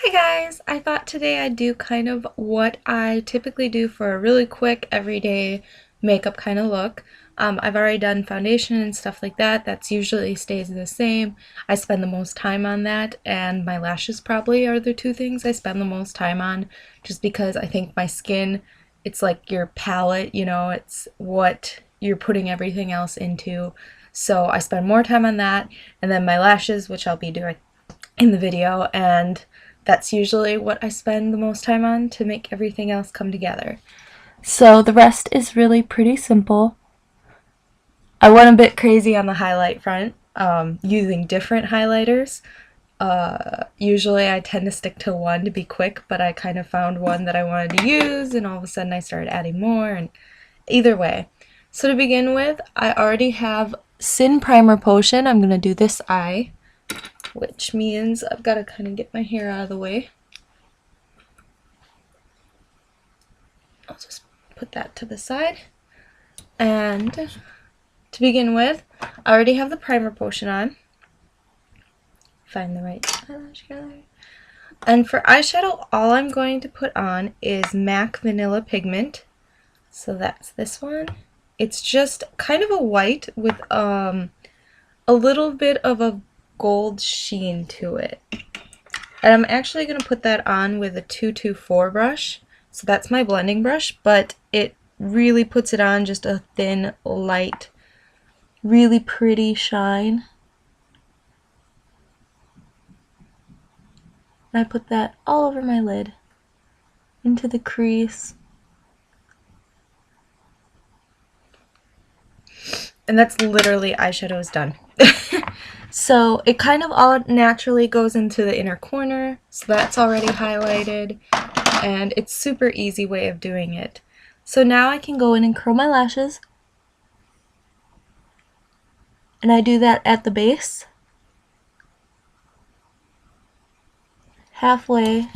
Hi guys! I thought today I'd do kind of what I typically do for a really quick everyday makeup kind of look. I've already done foundation and stuff like that. That's usually stays the same. I spend the most time on that, and my lashes probably are the two things I spend the most time on, just because I think my skin, it's like your palette, it's what you're putting everything else into. So I spend more time on that, and then my lashes, which I'll be doing in the video, and that's usually what I spend the most time on to make everything else come together. So the rest is really pretty simple. I went a bit crazy on the highlight front, using different highlighters. Usually I tend to stick to one to be quick, but I kind of found one that I wanted to use, and all of a sudden I started adding more, and either way. So to begin with, I already have Sin Primer Potion. I'm going to do this eye, which means I've got to kind of get my hair out of the way. I'll just put that to the side. And to begin with, I already have the primer potion on. Find the right eyelash color. And for eyeshadow, all I'm going to put on is MAC Vanilla Pigment. So that's this one. It's just kind of a white with a little bit of a gold sheen to it. And I'm actually going to put that on with a 224 brush. So that's my blending brush, but it really puts it on just a thin, light, really pretty shine. And I put that all over my lid, into the crease. And that's literally eyeshadow is done. So it kind of all naturally goes into the inner corner, so that's already highlighted, and it's super easy way of doing it. So now I can go in and curl my lashes, and I do that at the base, halfway,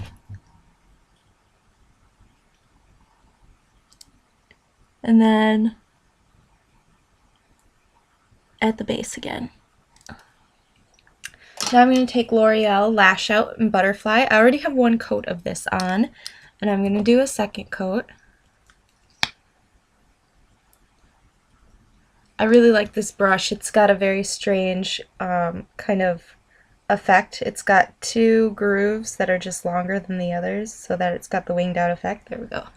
and then at the base again. Now I'm going to take L'Oreal Lash Out and Butterfly. I already have one coat of this on, and I'm going to do a second coat. I really like this brush. It's got a very strange kind of effect. It's got two grooves that are just longer than the others, so that it's got the winged out effect. There we go.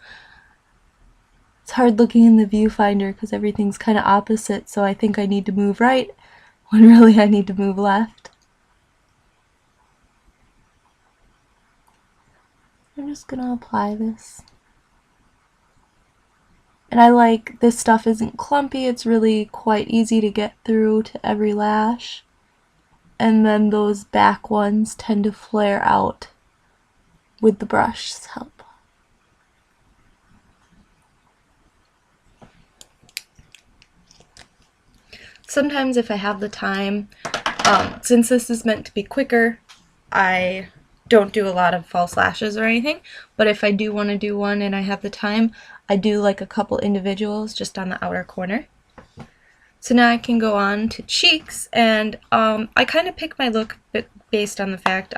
It's hard looking in the viewfinder because everything's kind of opposite, so I think I need to move right when really I need to move left. I'm just gonna apply this. And I like this stuff isn't clumpy, it's really quite easy to get through to every lash. And then those back ones tend to flare out with the brush's help. Sometimes if I have the time, since this is meant to be quicker, I don't do a lot of false lashes or anything, but if I do want to do one and I have the time, I do like a couple individuals just on the outer corner. So now I can go on to cheeks, and I kind of pick my look based on the fact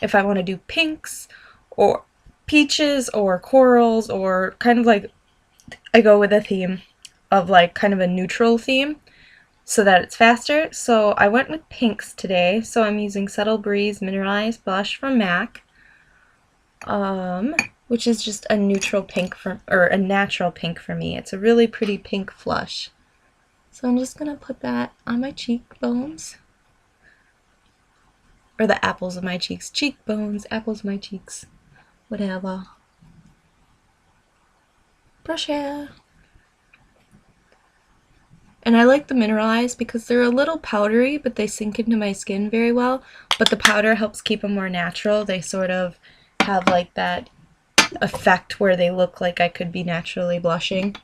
if I want to do pinks or peaches or corals, or kind of like I go with a theme of like kind of a neutral theme so that it's faster. So I went with pinks today, so I'm using Subtle Breeze Mineralized Blush from MAC, which is just a neutral pink or a natural pink for me. It's a really pretty pink flush. So I'm just gonna put that on my cheekbones, or the apples of my cheeks, cheekbones, apples of my cheeks, whatever. Brush hair. And I like the mineralized because they're a little powdery, but they sink into my skin very well. But the powder helps keep them more natural. They sort of have like that effect where they look like I could be naturally blushing.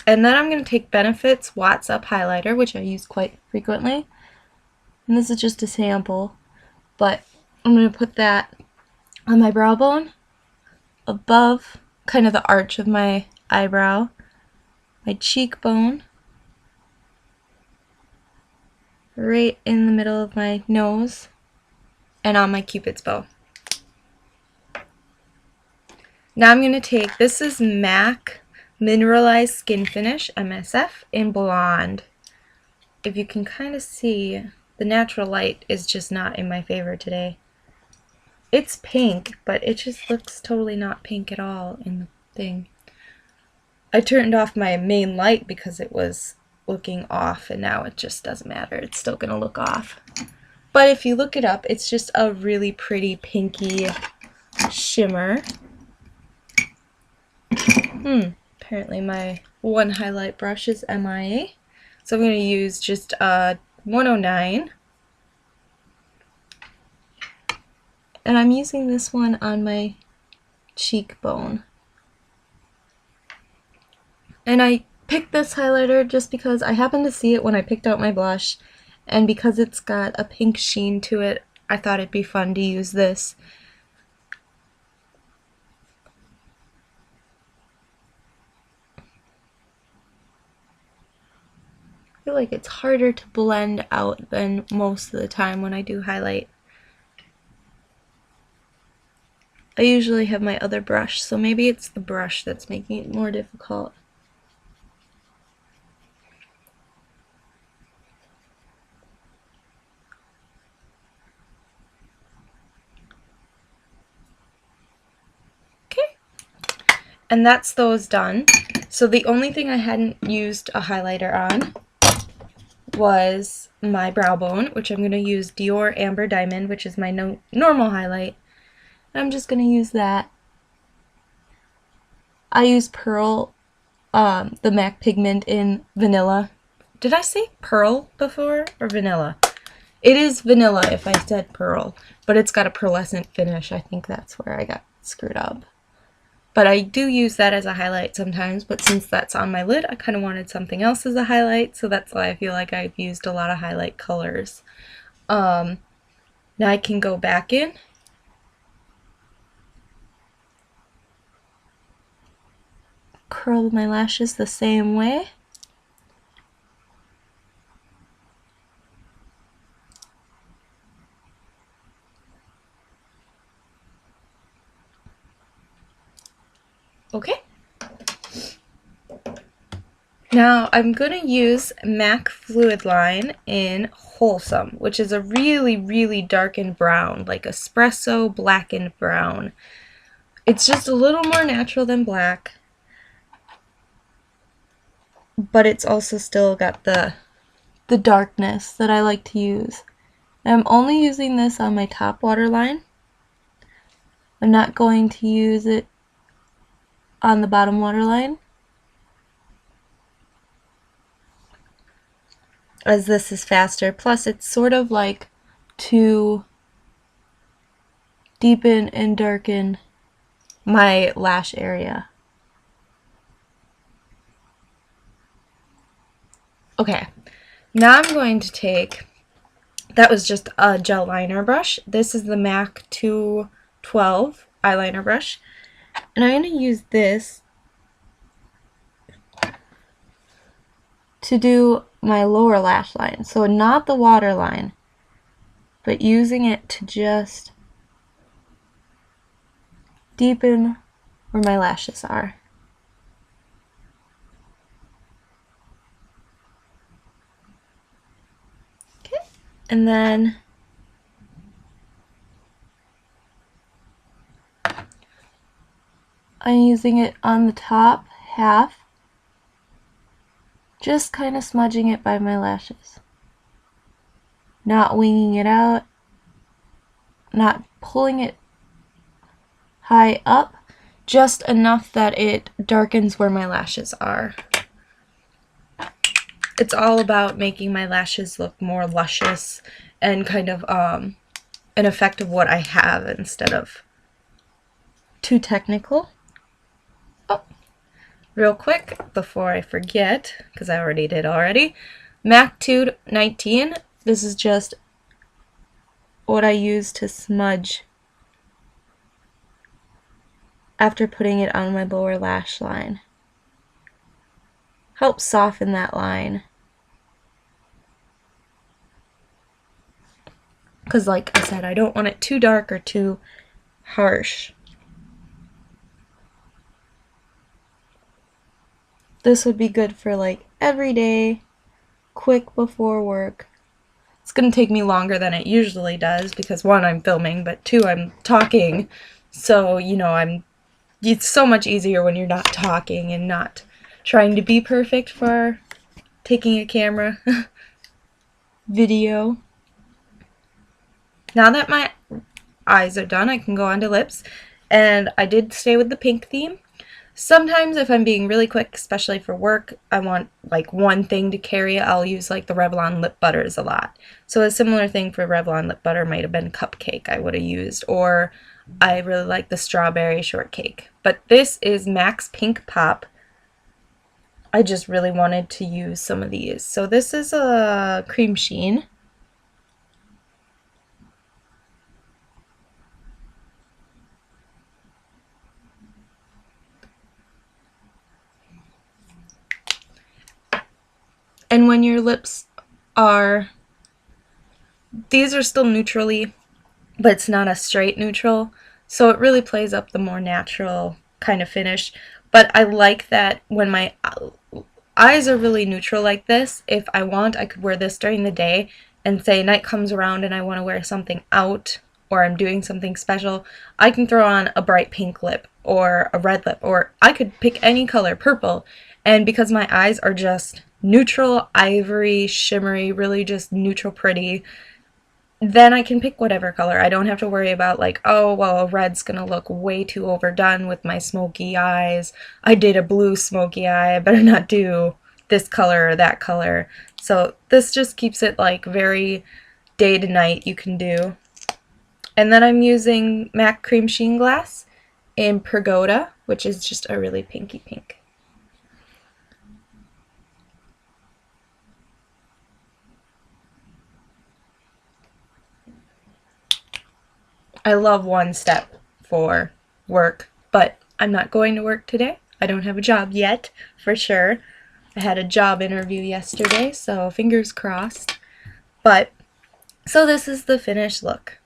And then I'm going to take Benefit's Watts Up highlighter, which I use quite frequently. And this is just a sample, but I'm going to put that on my brow bone, above kind of the arch of my eyebrow, my cheekbone, right in the middle of my nose, and on my cupid's bow. Now I'm going to take, this is MAC Mineralized Skin Finish MSF in Blonde. If you can kind of see, the natural light is just not in my favor today. It's pink, but it just looks totally not pink at all in the thing. I turned off my main light because it was looking off, and now it just doesn't matter. It's still going to look off. But if you look it up, it's just a really pretty pinky shimmer. Apparently my one highlight brush is MIA. So I'm going to use just 109. And I'm using this one on my cheekbone. And I picked this highlighter just because I happened to see it when I picked out my blush, and because it's got a pink sheen to it, I thought it'd be fun to use this. I feel like it's harder to blend out than most of the time when I do highlight. I usually have my other brush, so maybe it's the brush that's making it more difficult. Okay, and that's those done. So the only thing I hadn't used a highlighter on was my brow bone, which I'm going to use Dior Amber Diamond, which is my normal highlight. I'm just going to use that. I use Pearl, the MAC pigment in Vanilla. Did I say Pearl before or Vanilla? It is Vanilla if I said Pearl, but it's got a pearlescent finish. I think that's where I got screwed up. But I do use that as a highlight sometimes, but since that's on my lid, I kind of wanted something else as a highlight, so that's why I feel like I've used a lot of highlight colors. Now I can go back in. Curl my lashes the same way. Okay. Now I'm going to use MAC Fluideline in Wholesome, which is a really, really darkened brown, like espresso blackened brown. It's just a little more natural than black, but it's also still got the darkness that I like to use. I'm only using this on my top waterline. I'm not going to use it on the bottom waterline, as this is faster. Plus it's sort of like to deepen and darken my lash area. Okay, now I'm going to take, that was just a gel liner brush. This is the MAC 212 eyeliner brush. And I'm going to use this to do my lower lash line. So not the waterline, but using it to just deepen where my lashes are. Okay, and then I'm using it on the top half, just kind of smudging it by my lashes. Not winging it out, not pulling it high up, just enough that it darkens where my lashes are. It's all about making my lashes look more luscious and kind of an effect of what I have instead of too technical. Oh, real quick before I forget, because I already did already, MAC 219. This is just what I use to smudge after putting it on my lower lash line. Helps soften that line. because like I said, I don't want it too dark or too harsh. This would be good for like every day, quick before work. It's gonna take me longer than it usually does because one, I'm filming, but two, I'm talking. So, you know, it's so much easier when you're not talking and not trying to be perfect for taking a camera video. Now that my eyes are done, I can go on to lips, and I did stay with the pink theme. Sometimes if I'm being really quick, especially for work, I want like one thing to carry, I'll use like the Revlon lip butters a lot. So a similar thing for Revlon lip butter might have been Cupcake I would have used, or I really like the strawberry shortcake. But this is Max Pink Pop. I just really wanted to use some of these. So this is a cream sheen. And when your lips are, these are still neutrally, but it's not a straight neutral, so it really plays up the more natural kind of finish. But I like that when my eyes are really neutral like this, if I want, I could wear this during the day, and say night comes around and I want to wear something out, or I'm doing something special, I can throw on a bright pink lip or a red lip, or I could pick any color, purple, and because my eyes are just neutral, ivory, shimmery, really just neutral pretty, then I can pick whatever color. I don't have to worry about like, oh, well, red's gonna look way too overdone with my smoky eyes. I did a blue smoky eye, I better not do this color or that color. So this just keeps it like very day to night you can do. And then I'm using MAC Cream Sheen Glass in Pragoda, which is just a really pinky pink. I love One Step for work, but I'm not going to work today. I don't have a job yet, for sure. I had a job interview yesterday, so fingers crossed. But, so this is the finished look.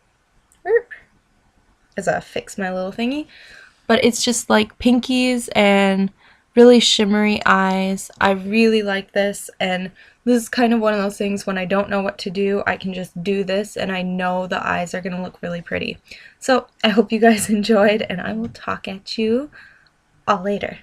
As I fix my little thingy. But it's just like pinkies and really shimmery eyes. I really like this, and this is kind of one of those things when I don't know what to do, I can just do this and I know the eyes are going to look really pretty. So I hope you guys enjoyed, and I will talk at you all later.